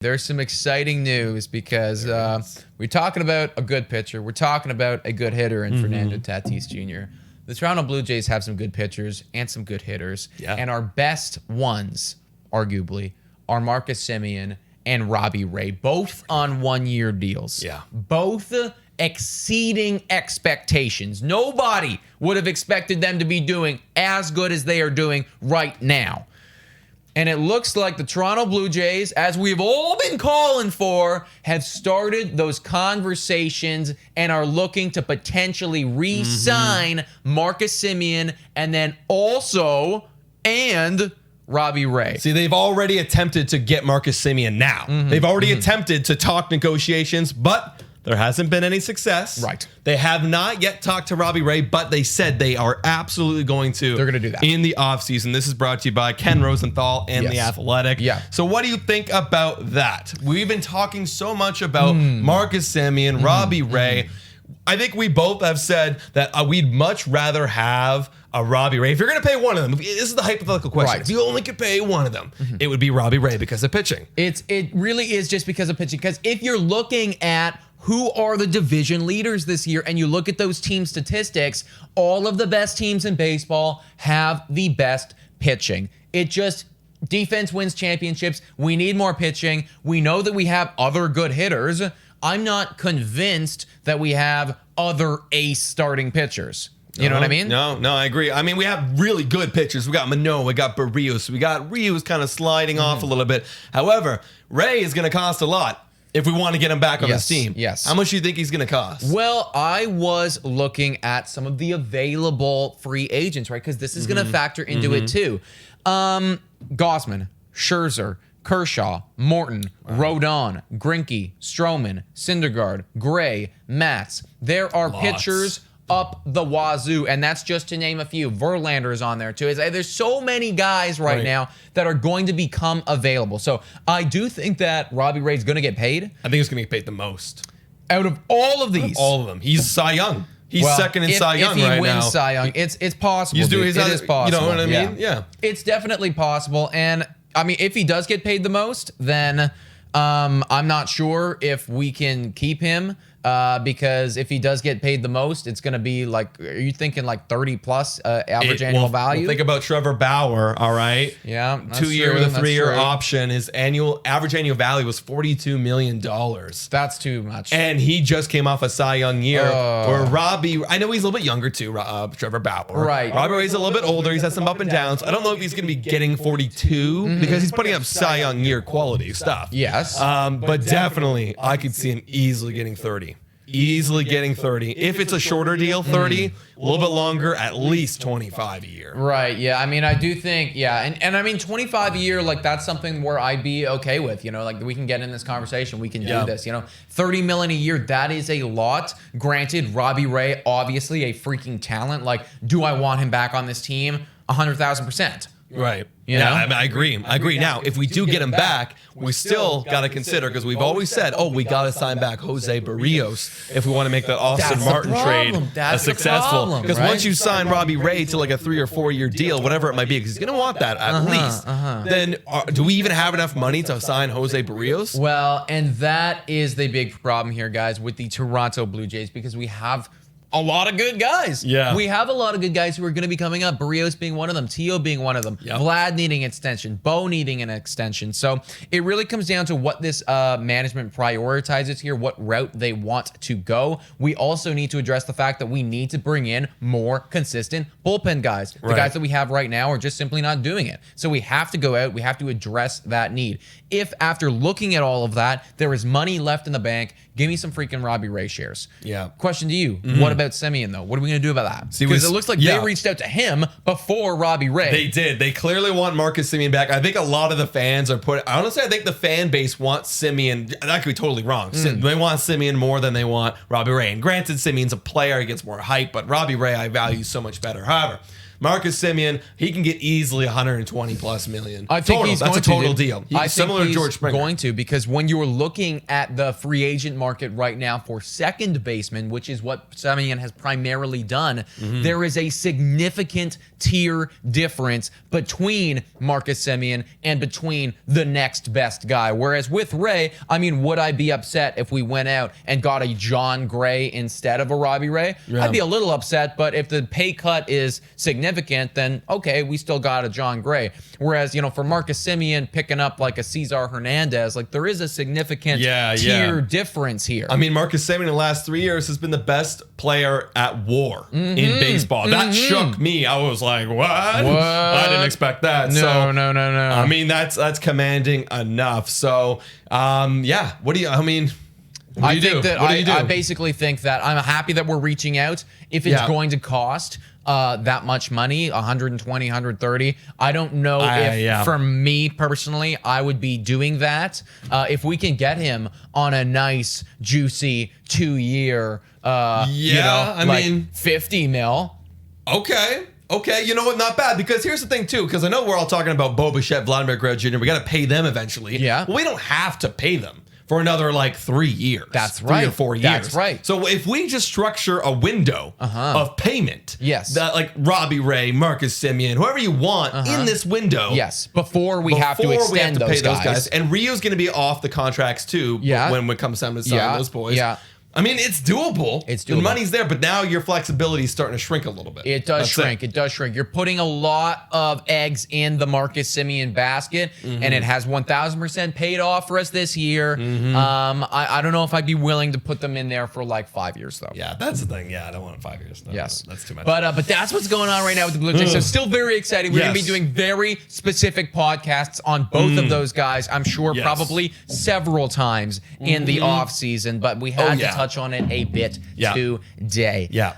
There's some exciting news because we're talking about a good pitcher. We're talking about a good hitter in Fernando Tatis Jr. The Toronto Blue Jays have some good pitchers and some good hitters. Yeah. And our best ones, arguably, are Marcus Semien and Robbie Ray, both on one-year deals. Yeah. Both exceeding expectations. Nobody would have expected them to be doing as good as they are doing right now. And it looks like the Toronto Blue Jays, as we've all been calling for, have started those conversations and are looking to potentially re-sign Marcus Semien and then also Robbie Ray. See, they've already attempted to get Marcus Semien now. They've already attempted to talk negotiations, but there hasn't been any success. Right. They have not yet talked to Robbie Ray, but they said they are absolutely going to. They're going to do that. In the offseason. This is brought to you by Ken Rosenthal and The Athletic. Yeah. So what do you think about that? We've been talking so much about Marcus Semien, Robbie Ray. I think we both have said that we'd much rather have a Robbie Ray. If you're going to pay one of them, this is the hypothetical question. Right. If you only could pay one of them, it would be Robbie Ray because of pitching. It really is just because of pitching. Because if you're looking at who are the division leaders this year and you look at those team statistics, all of the best teams in baseball have the best pitching. It just, defense wins championships. We need more pitching. We know that we have other good hitters. I'm not convinced that we have other ace starting pitchers. You know what I mean? No, I agree. I mean, we have really good pitchers. We got Manoah, we got Barrios, we got Rios kind of sliding off a little bit. However, Ray is going to cost a lot if we want to get him back on this team. Yes. How much do you think he's going to cost? Well, I was looking at some of the available free agents, right? Because this is going to factor into it too. Gausman, Scherzer, Kershaw, Morton, Rodon, Greinke, Stroman, Syndergaard, Gray, Matz. There are pitchers up the wazoo, and that's just to name a few. Verlander is on there too. There's so many guys right now that are going to become available. So I do think that Robbie Ray is going to get paid. I think he's going to get paid the most. Out of all of these. All of them. He's Cy Young. He's second in Cy Young right now. If he wins Cy Young, it's possible. It is possible. You know what I mean? Yeah. It's definitely possible. And I mean, if he does get paid the most, then I'm not sure if we can keep him. Because if he does get paid the most, it's going to be like, are you thinking like 30 plus average annual value? Well, think about Trevor Bauer, all right? Yeah. 2 year with a 3 year option. His average annual value was $42 million. That's too much. And he just came off a Cy Young year where Robbie, I know he's a little bit younger too, Trevor Bauer. Right. Robbie Ray's a little bit older. He's had some up and downs. I don't know if he's going to be getting 42 because he's putting up Cy Young year quality stuff. Yes. But definitely, I could see him easily getting 30. Easily getting 30. If it's a shorter deal, 30. A little bit longer, at least 25 a year. Right. Yeah. I mean, I do think, and I mean, 25 a year, like that's something where I'd be okay with, like we can get in this conversation. We can do this, 30 million a year. That is a lot. Granted, Robbie Ray, obviously a freaking talent. Like, do I want him back on this team? 100,000%. Right. Yeah, I mean, I agree. Now, if we do get him back, we still got to consider, because we've always said, we got to sign back Jose Barrios if we want to make that Austin Martin trade successful. Because once you sign Robbie Ray to like a 3 or 4 year deal, whatever it might be, because he's going to want that at least, then do we even have enough money to sign Jose Barrios? Well, and that is the big problem here, guys, with the Toronto Blue Jays, because we have a lot of good guys. Yeah. We have a lot of good guys who are going to be coming up. Barrios being one of them. Tio being one of them. Yep. Vlad needing an extension. Bo needing an extension. So it really comes down to what this management prioritizes here, what route they want to go. We also need to address the fact that we need to bring in more consistent bullpen guys. The guys that we have right now are just simply not doing it. So we have to go out. We have to address that need. If after looking at all of that, there is money left in the bank, give me some freaking Robbie Ray shares. Yeah. Question to you. What about Semien, though? What are we going to do about that? Because it looks like they reached out to him before Robbie Ray. They did. They clearly want Marcus Semien back. I think a lot of the fans are honestly, I think the fan base wants Semien. That could be totally wrong. They want Semien more than they want Robbie Ray. And granted, Semien's a player. He gets more hype. But Robbie Ray, I value so much better. However, Marcus Semien, he can get easily 120 plus million. I think he's that's going a total to, deal. I Similar think to George Springer. Going to, because when you're looking at the free agent market right now for second baseman, which is what Semien has primarily done, there is a significant tier difference between Marcus Semien and between the next best guy. Whereas with Ray, I mean, would I be upset if we went out and got a John Gray instead of a Robbie Ray? Yeah. I'd be a little upset, but if the pay cut is significant, then okay, we still got a John Gray. Whereas, you know, for Marcus Semien picking up like a Cesar Hernandez, like there is a significant tier difference here. I mean, Marcus Semien in the last 3 years has been the best player at WAR in baseball. That shook me. I was like, what? I didn't expect that. No. I mean, that's commanding enough. So, yeah. What do you? I mean. I basically think that I'm happy that we're reaching out. If it's going to cost that much money, 120, 130, I don't know if for me personally, I would be doing that. If we can get him on a nice, juicy 2-year, I mean, 50 mil. Okay, you know what? Not bad, because here's the thing too. Because I know we're all talking about Bo Bichette, Vladimir Guerrero Jr. We got to pay them eventually. Yeah. Well, we don't have to pay them for another like 3 years. That's right. 3 or 4 years. That's right. So if we just structure a window of payment, that like Robbie Ray, Marcus Semien, whoever you want in this window, before we have to extend those guys, and Rio's going to be off the contracts too. When it comes time to sign those boys. Yeah. I mean, it's doable. The money's there, but now your flexibility is starting to shrink a little bit. It does shrink. It does shrink. You're putting a lot of eggs in the Marcus Semien basket, and it has 1,000% paid off for us this year. I don't know if I'd be willing to put them in there for like 5 years, though. Yeah, that's the thing. Yeah, I don't want 5 years. No, yes. That's too much. But that's what's going on right now with the Blue Jays. So still very exciting. We're going to be doing very specific podcasts on both of those guys, I'm sure probably several times in the off season, but we had to touch on it a bit today. Yeah.